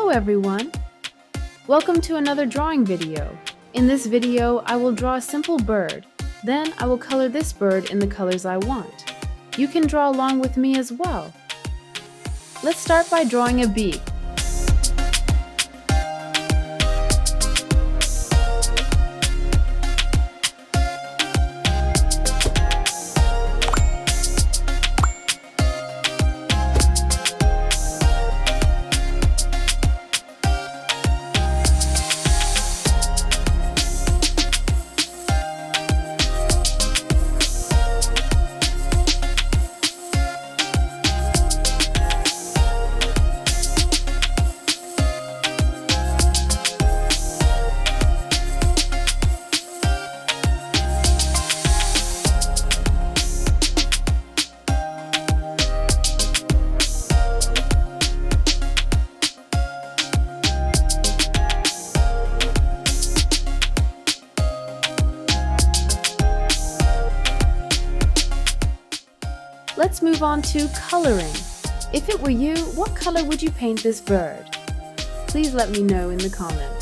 Hello everyone! Welcome to another drawing video. In this video, I will draw a simple bird. Then I will color this bird in the colors I want. You can draw along with me as well. Let's start by drawing a beak. Let's move on to coloring. If it were you, what color would you paint this bird? Please let me know in the comments.